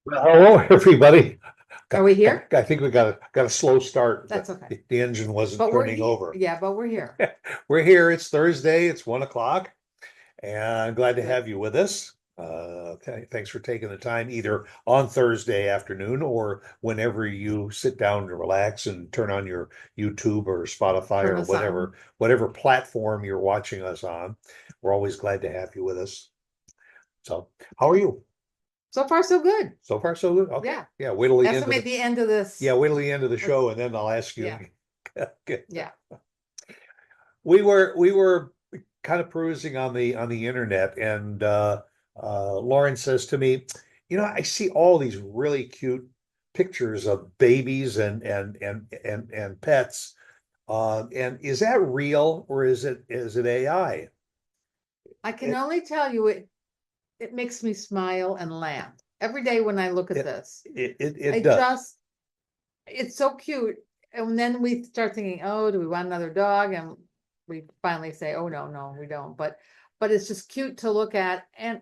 Well, hello, everybody. Are we here? I think we got a slow start. That's okay. The engine wasn't But we're turning over. yeah, but we're here. We're here. It's Thursday. It's 1 o'clock, and I'm glad to Good. have you with us. Thanks for taking the time, either on Thursday afternoon or whenever you sit down to relax and turn on your YouTube or Spotify Turn or us on. whatever platform you're watching us on. We're always glad to have you with us. So, how are you? So far, so good. So far, so good. Okay. Yeah. Yeah. Wait till the end of Estimate the the end of this. Yeah, wait till the end of the Let's, show and then I'll ask you. yeah, Okay. yeah. We were kind of perusing on the internet and Lauren says to me, I see all these really cute pictures of babies and pets. And is that real or is it AI? I can It only tell you it makes me smile and laugh every day when I look at it this. it I does. just it's so cute. And then we start thinking, oh, do we want another dog? And we finally say, oh no, no, we don't. But it's just cute to look at. And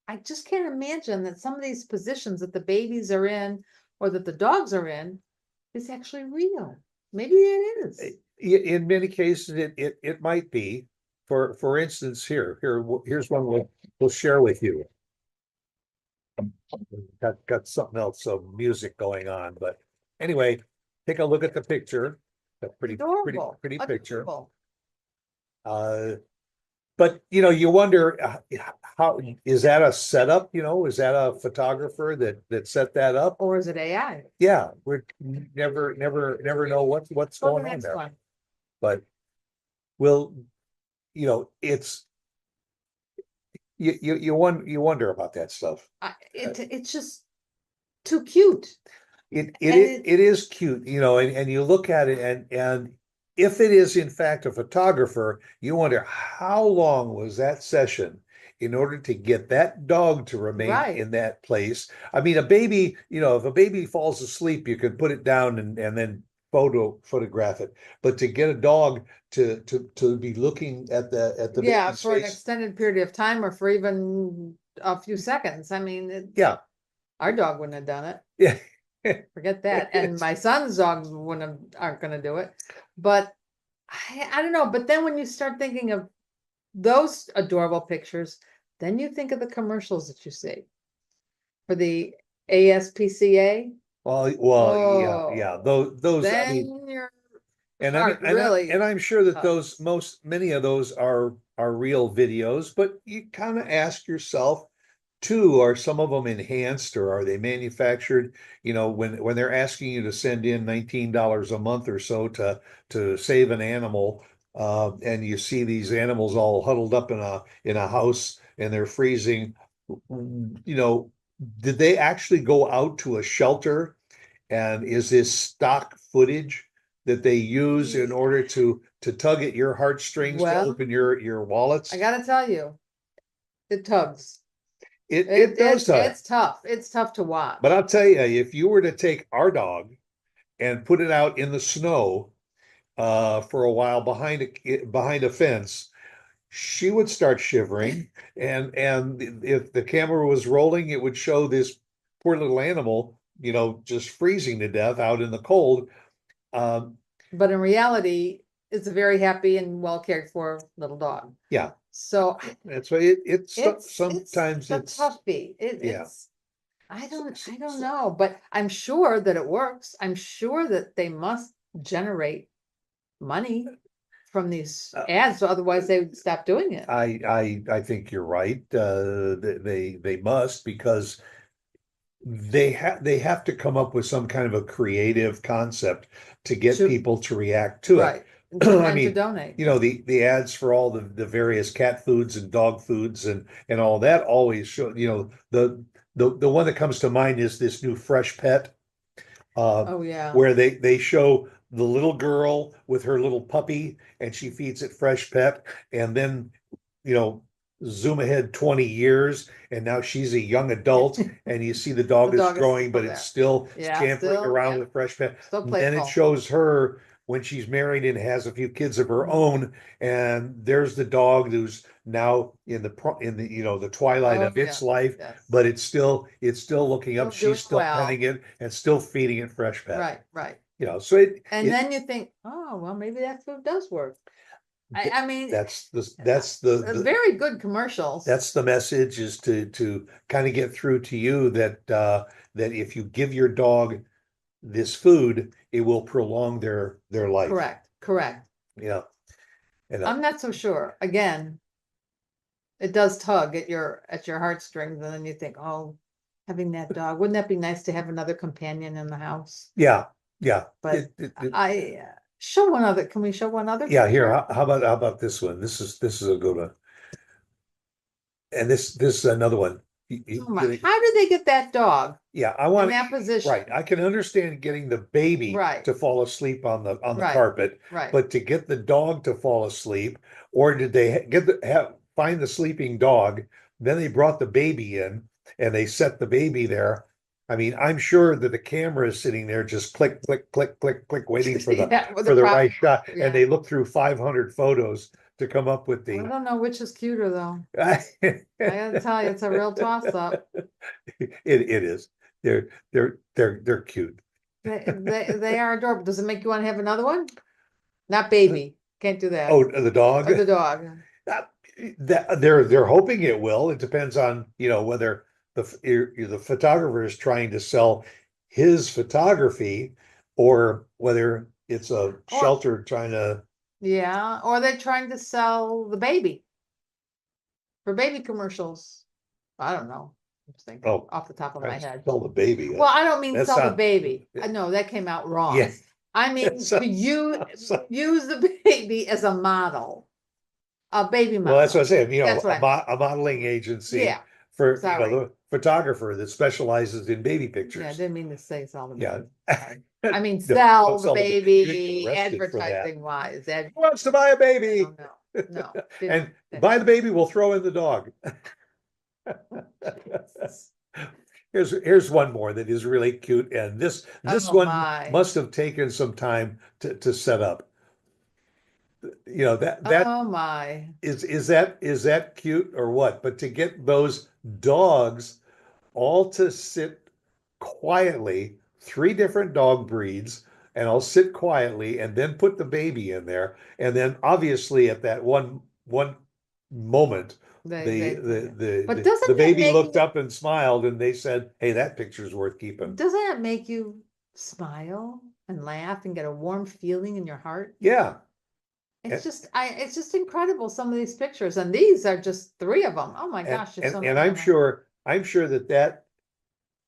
I just can't imagine that some of these positions that the babies are in or that the dogs are in is actually real. Maybe it is. In many cases, it might be. For instance, here's one we'll share with you. Got something else, some music going on, but anyway, take a look at the picture. A Adorable. pretty picture. Adorable. Uh, but you wonder how is that a setup? Is that a photographer that set that up? Or is it AI? Yeah, we're never know what's Go to the going on next there. one. But we'll, it's you wonder about that stuff. It's just too cute. And It is cute, and you look at it and if it is in fact a photographer, you wonder how long was that session in order to get that dog to remain right. in that place. I mean, a baby, if a baby falls asleep, you can put it down and then photograph it. But to get a dog to be looking at the Yeah, baby's for an face, extended period of time or for even a few seconds. I mean, yeah, our dog wouldn't have done it. yeah. Forget that. And my son's dogs aren't gonna do it. But I don't know. But then when you start thinking of those adorable pictures, then you think of the commercials that you see for the ASPCA. Well, yeah. Oh, Those. I mean, then your and I mean, heart really and I'm sure that those tugs. many of those are real videos, but you kind of ask yourself too, are some of them enhanced or are they manufactured? When they're asking you to send in $19 a month or so to save an animal, and you see these animals all huddled up in a house and they're freezing, you know, did they actually go out to a shelter? And is this stock footage that they use in order to tug at your heartstrings to Well, open your wallets? I gotta tell you, it tugs. It does tug. It's tough. It's tough to But watch. I'll tell you, if you were to take our dog and put it out in the snow for a while behind a fence, she would start shivering, and if the camera was rolling, it would show this poor little animal, just freezing to death out in the cold. Um, But in reality, it's a very happy and well cared for little dog. yeah, So that's why it's it's sometimes a it's toughie. yeah. I don't know, but I'm sure that it works. I'm sure that they must generate money from these Uh, ads, so otherwise they would stop doing it. I think you're right. They must because they have to come up with some kind of a creative concept to get To people to react to it. right and I to mean, donate. the ads for all the various cat foods and dog foods and all that always show, the one that comes to mind is this new Fresh Pet, uh, Oh yeah. where they show the little girl with her little puppy and she feeds it Fresh Pet, and then you know zoom ahead 20 years and now she's a young adult and you see the The dog is dog is growing still but it's there. still Yeah, scampering still, around yeah, with Fresh Pet. still And then it playful. shows her when she's married and has a few kids of her own, and there's the dog who's now in the the twilight Oh, of its yes, life, yes. but it's still looking up, Still doing she's still well. petting it and still feeding it fresh pet. Right, right. So And then you think, oh, well, maybe that food does work. I mean, that's very good commercials. that's the message, is to kind of get through to you that that if you give your dog this food, it will prolong their life. Correct, correct. Yeah. And I'm not so sure. Again, it does tug at your heartstrings, and then you think, oh, having that dog, wouldn't that be nice to have another companion in the house? yeah, yeah. But show one other. Can we show one other Yeah, here, picture? how about this one? This is a good one. And this is another one. Oh my, how did they get that dog Yeah, I in want, that position? right. I can understand getting the baby Right. to fall asleep on the Right. carpet, Right. but to get the dog to fall asleep, or did they find the sleeping dog? Then they brought the baby in and they set the baby there. I mean, I'm sure that the camera is sitting there just click, click, click, click, click, waiting for the Yeah, with for the proper- right shot. yeah. And they look through 500 photos to come up with I the. don't know which is cuter though. I gotta tell you, it's a real toss-up. It is. They're cute. They are adorable. Does it make you want to have another one? Not baby. Can't do that. Oh, the dog. Or the dog. That they're hoping it will. It depends on whether the photographer is trying to sell his photography, or whether it's a shelter trying to. Yeah, or they're trying to sell the baby for baby commercials. I don't know. I'm just thinking off the top of my head. Sell the baby. Well, I don't mean That's sell the not- baby. No, that came out wrong. Yes. I mean to use the baby as a model, a baby model. Well, that's what I say. That's what A modeling agency. Yeah. For Sorry. the photographer that specializes in baby pictures. Yeah, I didn't mean to say sell the Yeah. baby. I mean No, sell don't the sell the baby. You're gonna baby get arrested for that. advertising wise. Who wants to buy a baby? No. And buy the baby, we'll throw in the dog. Here's one more that is really cute, and this Oh, one my. must have taken some time to set up. That Oh my. is that cute or what? But to get those dogs all to sit quietly, 3 different dog breeds, and I'll sit quietly and then put the baby in there. And then obviously at that one moment, But the doesn't that baby make looked you- up and smiled, and they said, "Hey, that picture's worth keeping." Doesn't that make you smile and laugh and get a warm feeling in your heart? Yeah. It's just incredible, some of these pictures, and these are just 3 of them. Oh my And, gosh, there's so and many I'm of 'em. sure that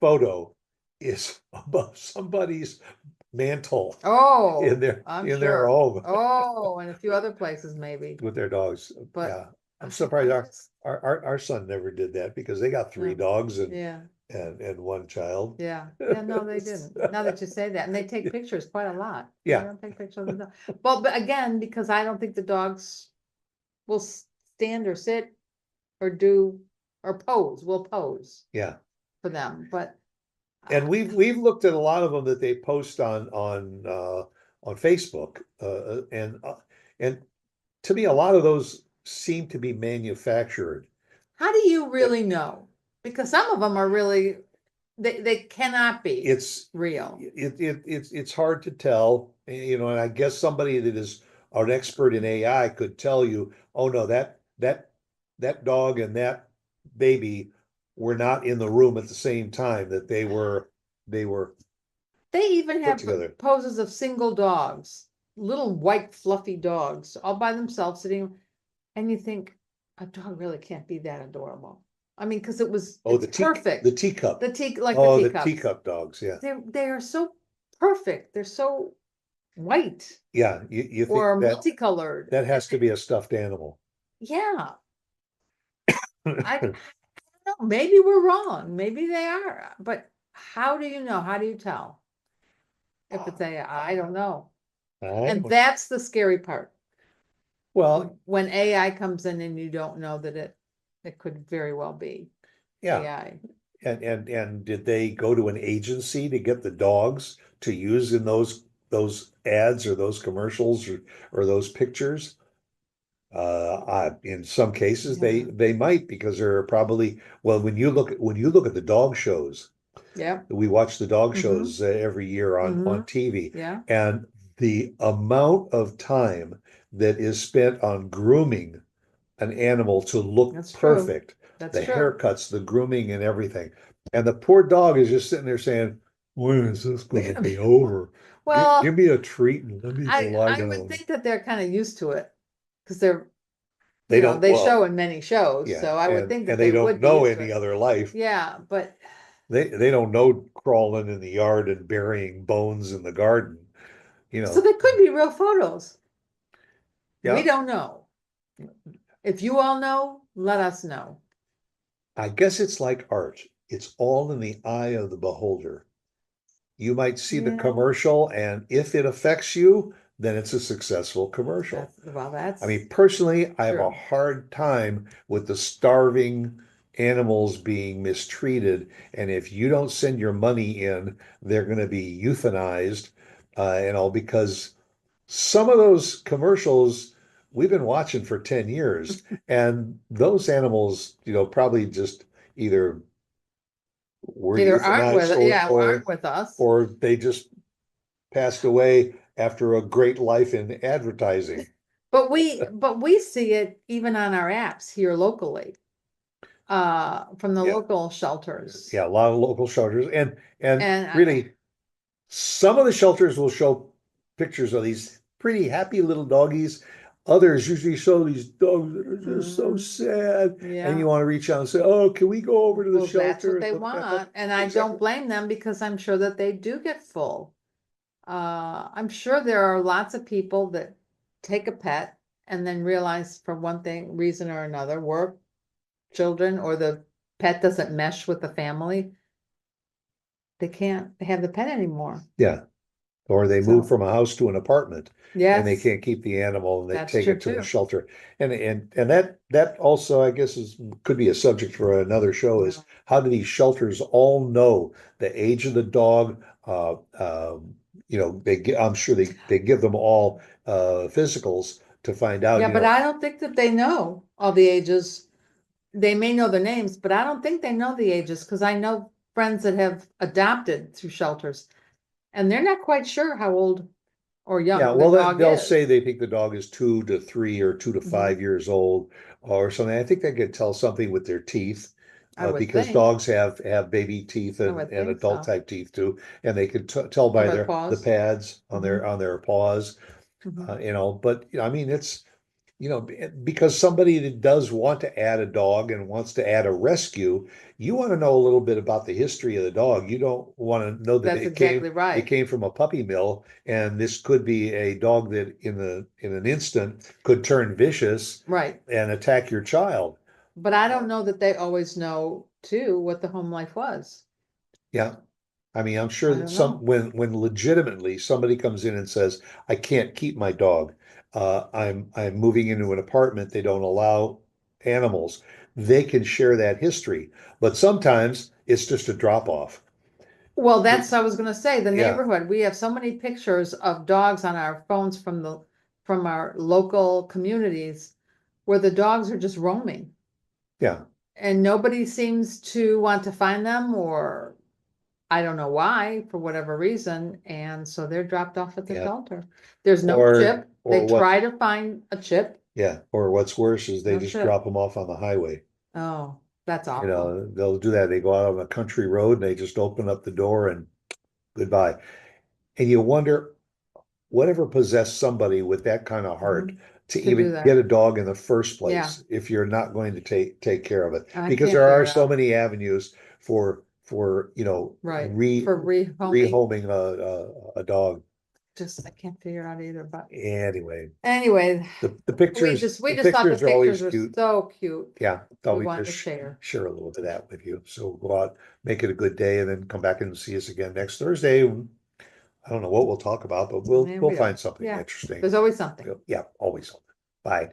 photo is above somebody's mantle Oh, in their I'm in their sure. home Oh, and a few other places maybe. with their dogs. But Yeah. I'm I surprised just- our son never did that, because they got 3 dogs and Yeah, and 1 child. yeah, no, they didn't. Now that you say that, and they take pictures quite a lot. Yeah. They don't take pictures of the dog. Well, but again, because I don't think the dogs will stand or sit or do or pose. Will pose Yeah. for them, but And we've looked at a lot of them that they post on Facebook, and to me, a lot of those seem to be manufactured. how do you really know? Because some of them are really, they cannot be It's real. it's hard to tell, and I guess somebody that is an expert in AI could tell you, oh no, that dog and that baby were not in the room at the same time, that they were They even have together. poses of single dogs, little white fluffy dogs, all by themselves sitting, and you think a dog really can't be that adorable. I mean, because it's perfect. The teacup. The The teacup dogs, yeah. They are so perfect. They're so white Yeah, you or think that multicolored. that has to be a stuffed animal. Yeah. I don't know. Maybe we're wrong. Maybe they are. But how do you know? How do you tell? If it's AI, I don't know. And that's the scary part. Well, When AI comes in and you don't know that it could very well be yeah. AI. And did they go to an agency to get the dogs to use in those those ads or those commercials or those pictures? In some cases, Yeah. they might, because there are probably, well, when you look at the dog shows, Yeah. we watch the dog Mm-hmm. shows every year on Mm-hmm. TV, Yeah. and the amount of time that is spent on grooming an animal to look That's true. perfect, That's the true. haircuts, the grooming and everything. And the poor dog is just sitting there saying, when is this going to be over? Give Well, me a treat and let me go lie I would down. think that they're kind of used to it because they're, They you know, don't, they show well, in many shows, yeah, so I would think that and they they don't would be know used to any it. other life. Yeah, but They don't know crawling in the yard and burying bones in the garden, you so know. they could be real photos. We Yeah, don't know. If you all know, let us know. I guess it's like art. It's all in the eye of the beholder. You might see the Yeah, commercial, and if it affects you, then it's a successful commercial. I that's mean, personally, I have a true. hard time with the starving animals being mistreated. And if you don't send your money in, they're going to be euthanized, because some of those commercials we've been watching for 10 years, and those animals, probably just either were Either aren't euthanized with, yeah, aren't with us. or they just passed away after a great life in advertising. But we see it even on our apps here locally, from the Yeah, local shelters. yeah, a lot of local shelters, and And really, some of the shelters will show pictures of these pretty happy little doggies. Others usually show these dogs that are just so mhm, sad, and yeah, you want to reach out and say, "Oh, can we go over to the well, that's shelter what and they look at them?" want, and I don't Exactly. blame them because I'm sure that they do get full. I'm sure there are lots of people that take a pet and then realize for one thing, reason or another, work, children, or the pet doesn't mesh with the family. They can't have the pet anymore. Yeah. Or they move So, from a house to an apartment and they yes, can't keep the animal and they that's take true it to a too. shelter. And that also, I guess, could be a subject for another show, is No. how do these shelters all know the age of the dog? I'm sure they give them all physicals to find out, Yeah, but I don't think that they know all the ages. They may know the names, but I don't think they know the ages because I know friends that have adopted through shelters and they're not quite sure how old or yeah, young the well, dog they'll is. say they think the dog is 2 to 3 or two to Mhm. five years old or something. I think they could tell something with their teeth, I would because think. dogs have baby teeth I and, would and think adult so. type teeth too, and they could tell How by about the paws? pads on Mhm, their paws, mhm. But I mean, it's because somebody that does want to add a dog and wants to add a rescue, you want to know a little bit about the history of the dog. You don't want to know that That's exactly it right. came from a puppy mill, and this could be a dog that in an instant could turn vicious Right. and attack your child. But I Uh, don't know that they always know too what the home life was. yeah, I mean, I'm sure I that don't know. when legitimately somebody comes in and says, "I can't keep my dog. I'm moving into an apartment. They don't allow animals." They can share that history, but sometimes it's just a drop off. Well, that's what I was gonna say, the Yeah, neighborhood. We have so many pictures of dogs on our phones from our local communities where the dogs are just roaming yeah, and nobody seems to want to find them or I don't know why, for whatever reason, and so they're dropped off at the yeah. shelter. There's no Or chip. or They what? try to find a chip, Yeah, or what's worse is they no just chip. drop them off on the highway. Oh, that's awful. They'll do that. They go out on a country road and they just open up the door and goodbye. And you wonder whatever possessed somebody with that kind of heart Mhm. to To do even get that. a dog in the first Yeah, place if you're not going to take care of it, I because can't there figure are it so out. many avenues for Right, for rehoming, rehoming a dog. just I can't figure out either, but Anyway, anyway, the we the just thought the pictures are always pictures were cute. so cute. Yeah, thought We we wanted just to share. share a little bit of that with you. So go out, make it a good day, and then come back and see us again next Thursday. I don't know what we'll talk about, but Yeah, we'll we find don't. something Yeah, interesting. there's always something. Yeah, always. Bye.